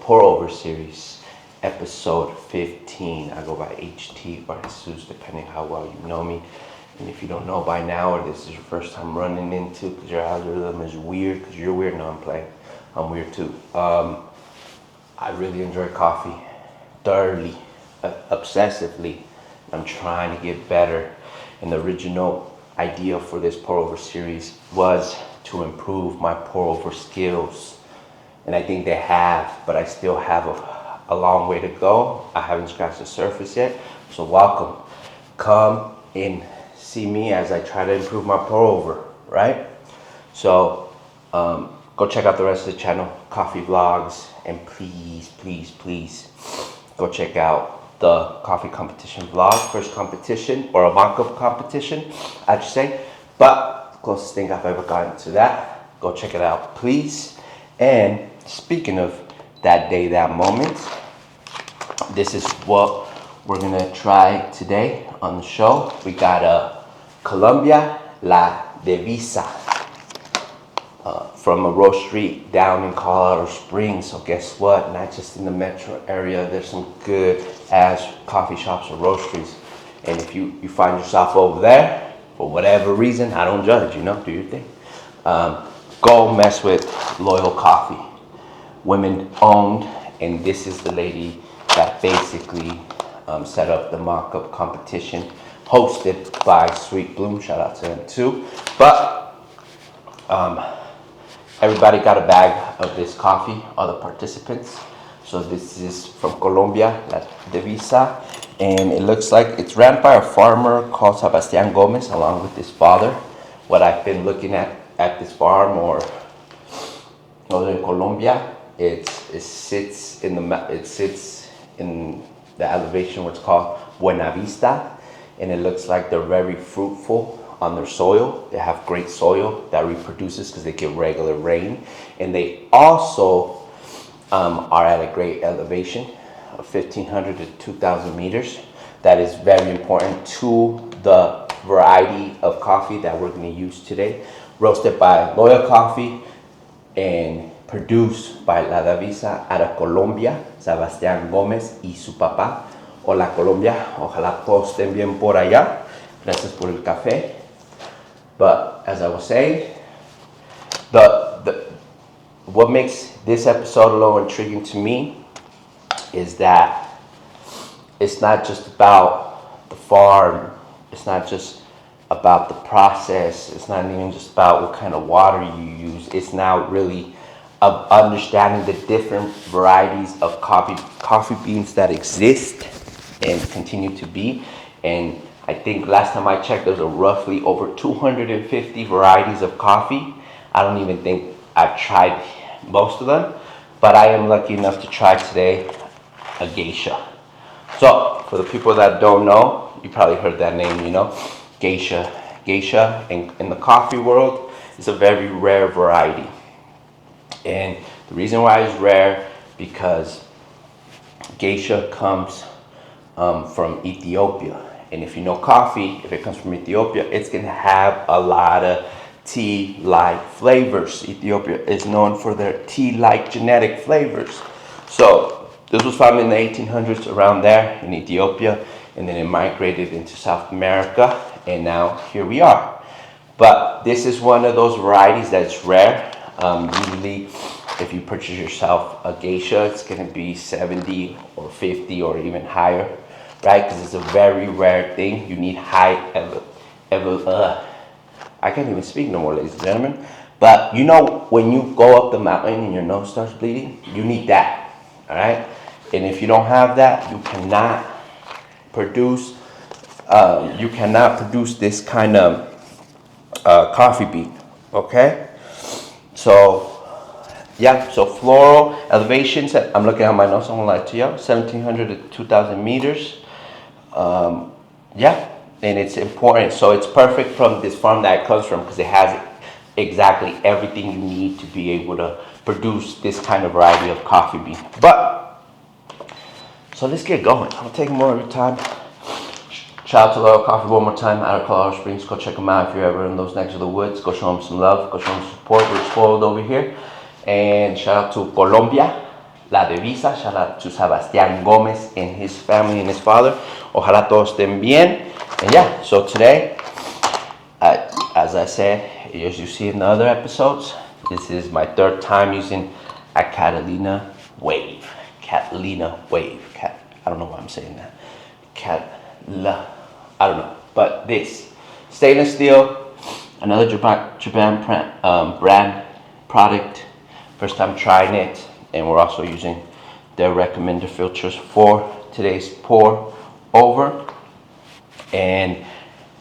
pour over series, episode 15. I go by HT or Jesus, depending how well you know me. And if you don't know by now, or this is your first time running into, because your algorithm is weird, because you're weird, no, I'm playing. I'm weird too. I really enjoy coffee, thoroughly, obsessively. I'm trying to get better. And the original idea for this pour over series was to improve my pour over skills. And I think they have, but I still have a long way to go. I haven't scratched the surface yet. So welcome. Come and see me as I try to improve my pour over, right? So go check out the rest of the channel, coffee vlogs, and please go check out the coffee competition vlog, first competition, or a mock-up competition, I should say. But closest thing I've ever gotten to that. Go check it out, please. And speaking of that day, that moment, this is what we're gonna try today on the show. We got a Colombia La Divisa from a roastery down in Colorado Springs. So guess what? Not just in the metro area, there's some good ass coffee shops or roasteries. And if you find yourself over there, for whatever reason, I don't judge, do your thing. Go mess with Loyal Coffee. Women owned, and this is the lady that basically set up the mock-up competition, hosted by Sweet Bloom. Shout out to them too. But everybody got a bag of this coffee, all the participants. So this is from Colombia, La Divisa, and it looks like it's ran by a farmer called Sebastian Gomez, along with his father. What I've been looking at this farm, or in Colombia, it sits in the elevation what's called Buena Vista, and it looks like they're very fruitful on their soil. They have great soil that reproduces because they get regular rain, and they also are at a great elevation of 1,500 to 2,000 meters. That is very important to the variety of coffee that we're going to use today. Roasted by Loyal Coffee and produced by La Divisa out of Colombia, Sebastián Gómez y su papá. Hola Colombia, ojalá todos estén bien por allá. Gracias por el café. But as I was saying, what makes this episode a little intriguing to me is that it's not just about the farm, it's not just about the process, it's not even just about what kind of water you use. It's now really of understanding the different varieties of coffee beans that exist and continue to be. And I think last time I checked, there's roughly over 250 varieties of coffee. I don't even think I've tried most of them, but I am lucky enough to try today a GESHA. So for the people that don't know, you probably heard that name, GESHA. GESHA in the coffee world is a very rare variety. And the reason why it's rare, because GESHA comes from Ethiopia. And if you know coffee, if it comes from Ethiopia, it's going to have a lot of tea-like flavors. Ethiopia is known for their tea-like genetic flavors. So this was found in the 1800s, around there in Ethiopia, and then it migrated into South America, and now here we are. But this is one of those varieties that's rare. Usually, if you purchase yourself a GESHA, it's going to be 70 or 50 or even higher, right? Because it's a very rare thing. You need high I can't even speak no more, ladies and gentlemen. But when you go up the mountain and your nose starts bleeding, you need that, all right? And if you don't have that, you cannot produce this kind of coffee bean, okay? So floral elevations, I'm looking at my notes, I won't lie to you, 1,700 to 2,000 meters. And it's important. So it's perfect from this farm that it comes from, because it has exactly everything you need to be able to produce this kind of variety of coffee bean. So let's get going. I'm taking more of your time. Shout out to Loyal Coffee one more time out of Colorado Springs. Go check them out if you're ever in those necks of the woods. Go show them some love. Go show them support. We're spoiled over here. And shout out to Colombia, La Divisa. Shout out to Sebastián Gomez and his family and his father. Ojalá todos estén bien. And yeah, so today, as I said, as you see in the other episodes, this is my third time using a Catalina Wave. I don't know why I'm saying that. I don't know. But this stainless steel, another Japan brand product. First time trying it, and we're also using their recommended filters for today's pour over. And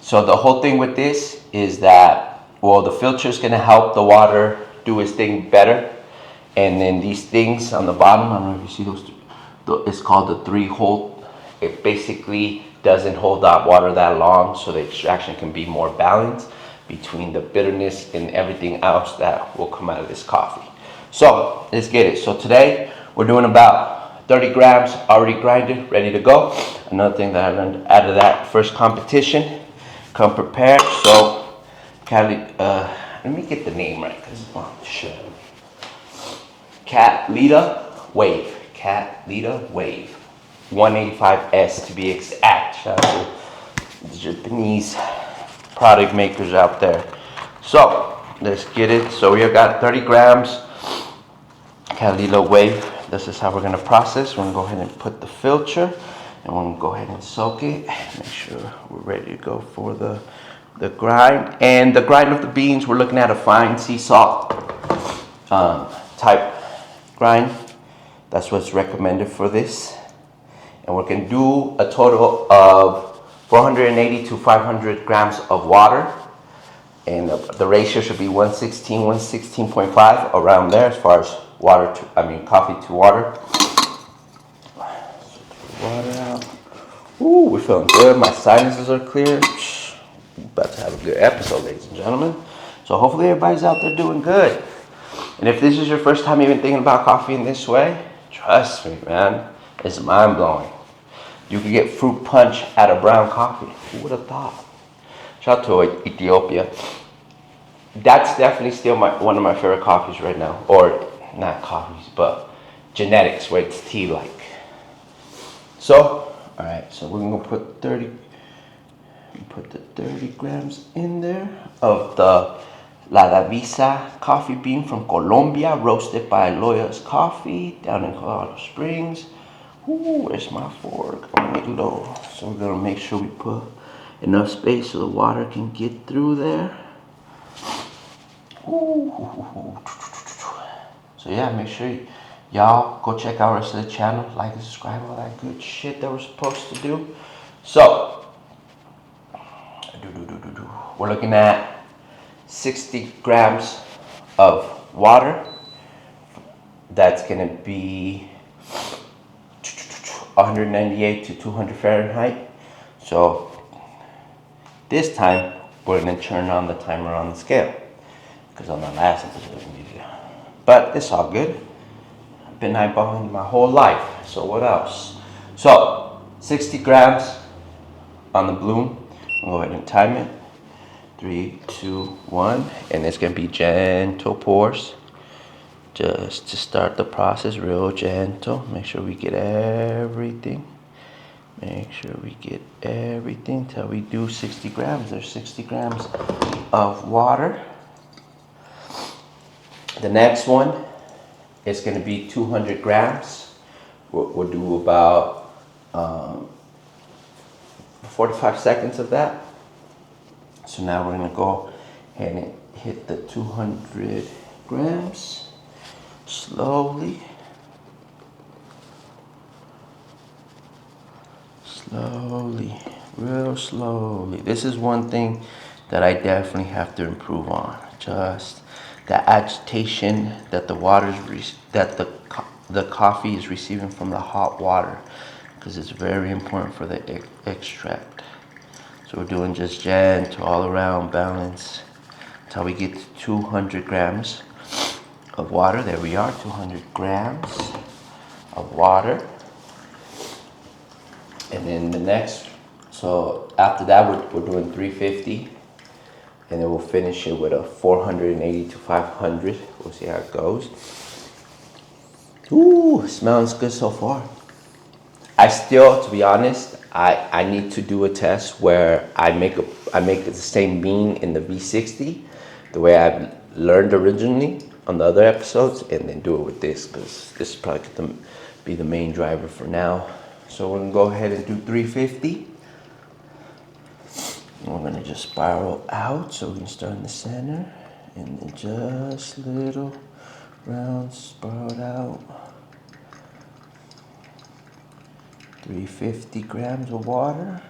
so the whole thing with this is that, well, the filter is going to help the water do its thing better. And then these things on the bottom, I don't know if you see those, it's called the 3-hole. It basically doesn't hold that water that long, so the extraction can be more balanced between the bitterness and everything else that will come out of this coffee. So let's get it. So today we're doing about 30 grams already grinded, ready to go. Another thing that I learned out of that first competition, come prepared. So let me get the name right, because shit. Catalina Wave. 185S to be exact. Shout out to the Japanese product makers out there. So let's get it. So we have got 30 grams Catalina Wave. This is how we're going to process. We're going to go ahead and put the filter, and we're going to go ahead and soak it. Make sure we're ready to go for the grind. And the grind of the beans, we're looking at a fine sea salt type grind. That's what's recommended for this. And we're going to do a total of 480 to 500 grams of water. And the ratio should be 116, 116.5, around there as far as coffee to water. Water out. Ooh, we're feeling good. My sinuses are clear. About to have a good episode, ladies and gentlemen. So hopefully everybody's out there doing good. And if this is your first time even thinking about coffee in this way, trust me, man, it's mind-blowing. You can get fruit punch out of brown coffee. Who would have thought? Shout out to Ethiopia. That's definitely still one of my favorite coffees right now. Or not coffees, but genetics, where it's tea-like. So, all right, so we're gonna put the 30 grams in there of the La Divisa coffee bean from Colombia, roasted by Loya's Coffee down in Colorado Springs. Ooh, where's my fork? I'm gonna make low. So we're gonna make sure we put enough space so the water can get through there. Ooh. So yeah, make sure y'all go check out our rest of the channel, like and subscribe, all that good shit that we're supposed to do. So we're looking at 60 grams of water. That's gonna be 198 to 200 Fahrenheit. So this time we're gonna turn on the timer on the scale, because on the last episode we needed it. But it's all good. I've been eyeballing my whole life, so what else? So 60 grams on the bloom. I'll go ahead and time it. 3, 2, 1, and it's gonna be gentle pours. Just to start the process, real gentle. Make sure we get everything. Make sure we get everything till we do 60 grams. There's 60 grams of water. The next one is going to be 200 grams. We'll do about 45 seconds of that. So now we're going to go ahead and hit the 200 grams. Slowly, real slowly. This is one thing that I definitely have to improve on. Just the agitation that the the coffee is receiving from the hot water, because it's very important for the extract. So we're doing just gentle all around balance until we get to 200 grams of water. There we are, 200 grams of water. And then the next, so after that we're doing 350, and then we'll finish it with a 480 to 500. We'll see how it goes. Ooh, smells good so far. I still, to be honest, I need to do a test where I make the same bean in the V60, the way I learned originally on the other episodes, and then do it with this, because this is probably going to be the main driver for now. So we're gonna go ahead and do 350. And we're gonna just spiral out, so we can start in the center, and then just little round spiraled out. 350 grams of water.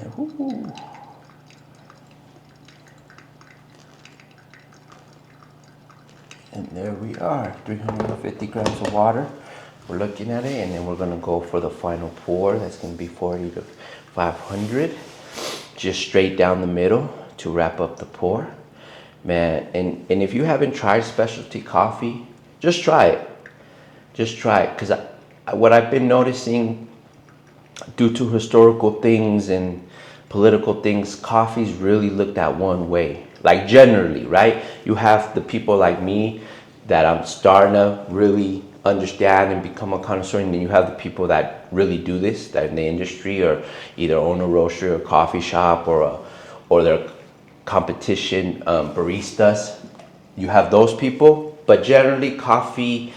And, woo-hoo. And there we are, 350 grams of water. We're looking at it, and then we're gonna go for the final pour. That's gonna be 40 to 500, just straight down the middle to wrap up the pour. Man, and if you haven't tried specialty coffee, just try it. Just try it, because what I've been noticing, due to historical things and political things, coffee's really looked at one way. Like generally, right? You have the people like me that I'm starting to really understand and become a connoisseur, and then you have the people that really do this, that in the industry, or either own a roastery or coffee shop, or they're competition baristas. You have those people, but generally coffee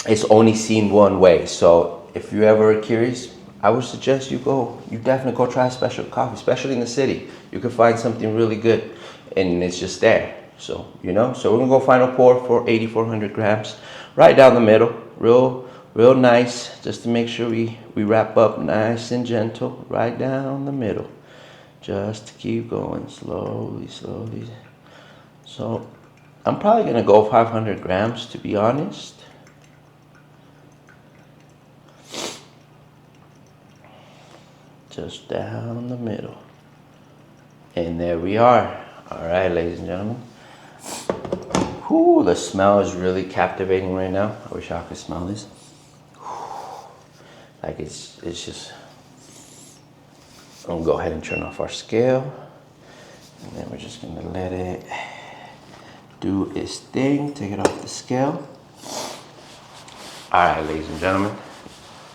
is only seen one way. So if you're ever curious, I would suggest you definitely go try special coffee, especially in the city. You can find something really good, and it's just there. So, so we're gonna go final pour for 8,400 grams, right down the middle, real nice, just to make sure we wrap up nice and gentle, right down the middle. Just to keep going slowly. So I'm probably gonna go 500 grams, to be honest. Just down the middle. And there we are. All right, ladies and gentlemen. Whew, the smell is really captivating right now. I wish I could smell this. Whew. Like it's just, I'm gonna go ahead and turn off our scale. And then we're just gonna let it do its thing. Take it off the scale. All right, ladies and gentlemen.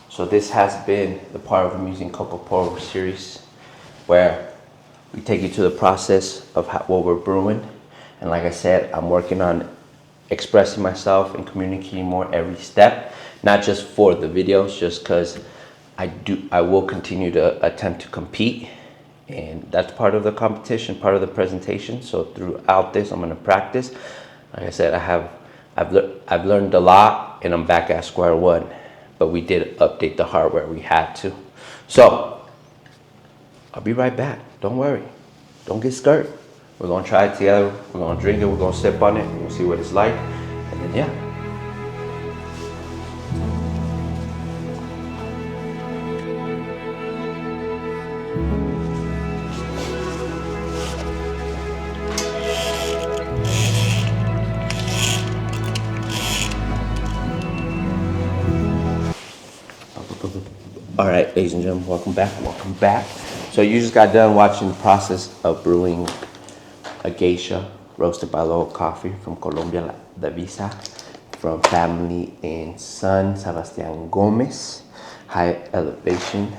So this has been the part of the Mussing Cuppa series, where we take you to the process of what we're brewing. And like I said, I'm working on expressing myself and communicating more every step, not just for the videos, just because I will continue to attempt to compete, and that's part of the competition, part of the presentation. So throughout this, I'm going to practice. Like I said, I've learned a lot, and I'm back at square one. But we did update the hardware we had to. So I'll be right back. Don't worry. Don't get scared. We're gonna try it together. We're gonna drink it. We're gonna sip on it. We'll see what it's like. And then yeah. All right, ladies and gentlemen, welcome back. So you just got done watching the process of brewing a geisha roasted by local coffee from Colombia, Divisa, from family and son, Sebastian Gomez. High elevation,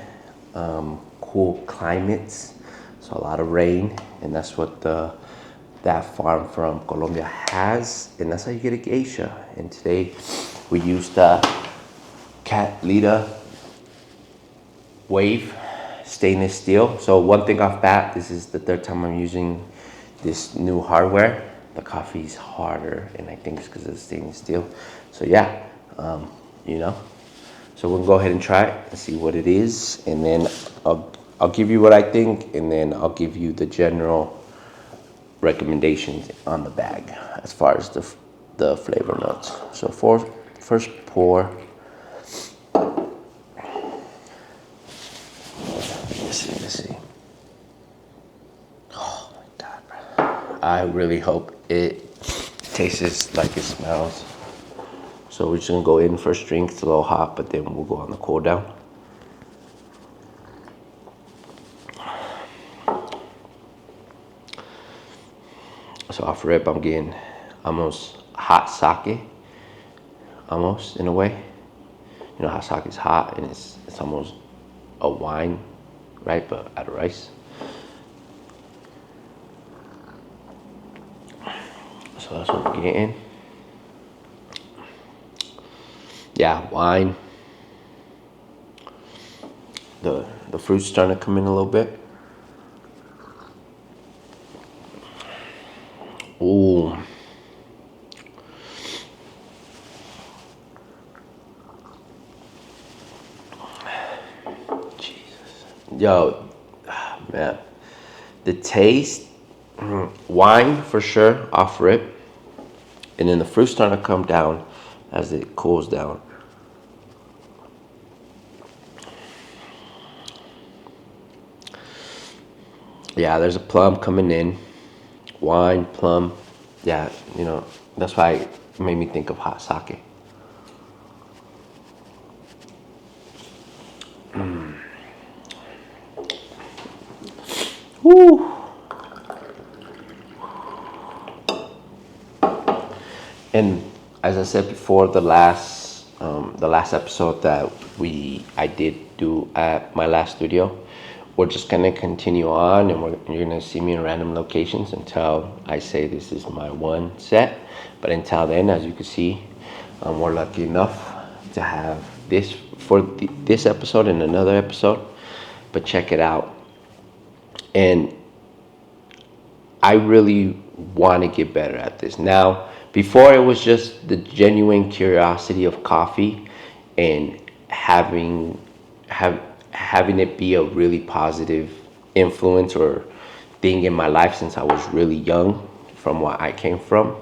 cool climates, so a lot of rain, and that's what that farm from Colombia has, and that's how you get a geisha. And today we used Cat Lita Wave stainless steel. So one thing off bat, this is the third time I'm using this new hardware. The coffee's harder, and I think it's because of the stainless steel. So yeah, so we'll go ahead and try it and see what it is, and then I'll give you what I think, and then I'll give you the general recommendations on the bag as far as the flavor notes. So for first pour, let's see. Oh my God, bro. I really hope it tastes like it smells. So we're just gonna go in first drink. It's a little hot, but then we'll go on the cool down. So off rip, I'm getting almost hot sake, almost in a way. You know how sake is hot and it's almost a wine, right? But out of rice. So that's what we're getting. Yeah, wine. The fruit's starting to come in a little bit. Ooh. Jesus. Yo, man. The taste, wine for sure, off rip. And then the fruit's starting to come down as it cools down. Yeah, there's a plum coming in. Wine, plum. Yeah, you know, that's why it made me think of hot sake. Woo! And as I said before, the last episode that I did do at my last studio, we're just gonna continue on, and you're gonna see me in random locations until I say this is my one set. But until then, as you can see, we're lucky enough to have this for this episode and another episode. But check it out, and I really want to get better at this. Now, before it was just the genuine curiosity of coffee and having it be a really positive influence or thing in my life since I was really young from where I came from.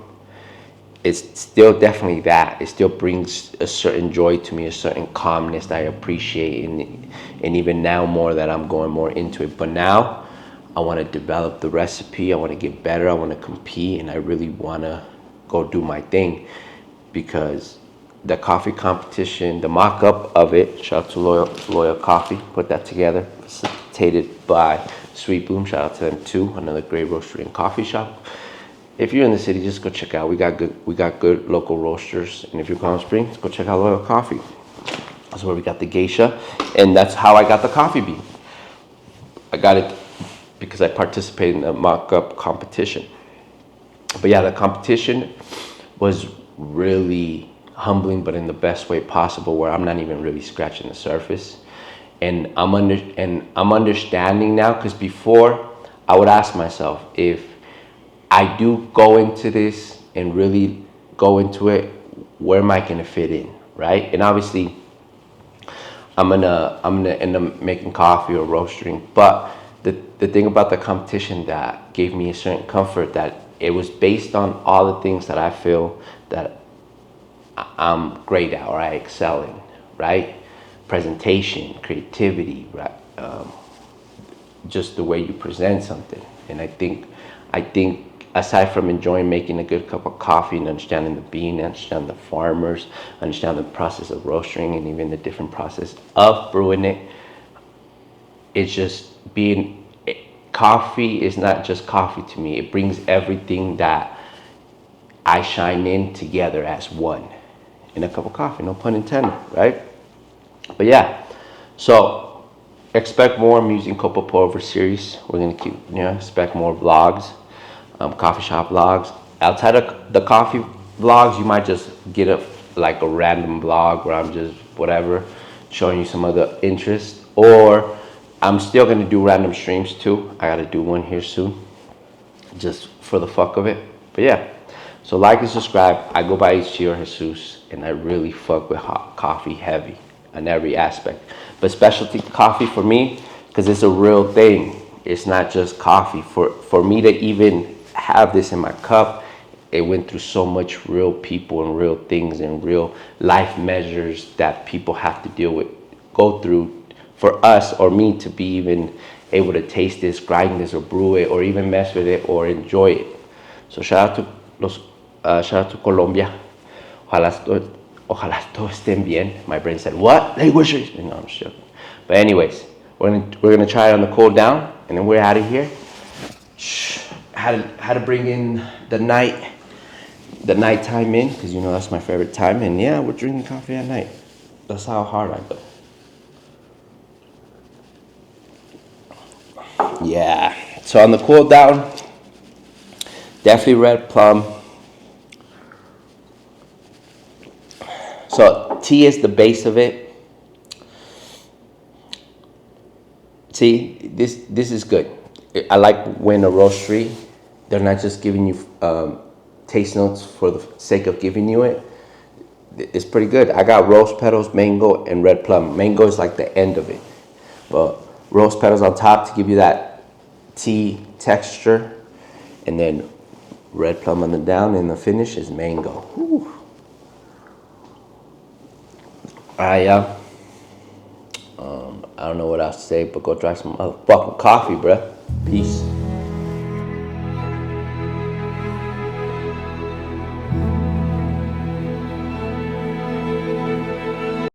It's still definitely that. It still brings a certain joy to me, a certain calmness that I appreciate, and even now more that I'm going more into it. But now I want to develop the recipe. I want to get better. I want to compete, and I really want to go do my thing, because the coffee competition, the mock-up of it, shout out to Loyal Coffee, put that together, facilitated by Sweet Bloom, shout out to them too, another great roastery and coffee shop. If you're in the city, just go check out. We got good local roasters, and if you're Palm Springs, go check out Loyal Coffee. That's where we got the GESHA, and that's how I got the coffee bean. I got it because I participated in the mock-up competition. But yeah, the competition was really humbling, but in the best way possible, where I'm not even really scratching the surface. And I'm understanding now, because before I would ask myself, if I do go into this and really go into it, where am I gonna fit in, right? And obviously I'm gonna end up making coffee or roasting. But the thing about the competition that gave me a certain comfort, that it was based on all the things that I feel that I'm great at, or I excel in, right? Presentation, creativity, right? Just the way you present something. And I think aside from enjoying making a good cup of coffee and understanding the bean, understanding the farmers, understanding the process of roasting, and even the different process of brewing it, it's just coffee is not just coffee to me. It brings everything that I shine in together as one in a cup of coffee, no pun intended, right? But yeah, so expect more. I'm using Cuppa pour over series. We're gonna keep, expect more vlogs, coffee shop vlogs. Outside of the coffee vlogs, you might just get a random vlog where I'm just whatever, showing you some other interest. Or I'm still gonna do random streams too. I gotta do one here soon, just for the fuck of it. But yeah, so like and subscribe. I go by HT or Jesus, and I really fuck with hot coffee heavy on every aspect. But specialty coffee for me, because it's a real thing. It's not just coffee. For me to even have this in my cup, it went through so much real people and real things and real life measures that people have to go through for us or me to be even able to taste this, grind this, or brew it, or even mess with it or enjoy it. So shout out to Colombia. Ojalá todos estén bien. My brain said, what? Languages? No, I'm just joking. But anyways, we're gonna try it on the cool down, and then we're out of here. Shh. had to bring in the nighttime in, because you know that's my favorite time. And yeah, we're drinking coffee at night. That's how hard I go. Yeah. So on the cool down, definitely red plum. So tea is the base of it. See, this is good. I like when a roastery, they're not just giving you taste notes for the sake of giving you it. It's pretty good. I got rose petals, mango, and red plum. Mango is like the end of it, but rose petals on top to give you that tea texture, and then red plum on the down, and the finish is mango. Whew. I don't know what else to say, but go drink some motherfucking coffee, bruh. Peace.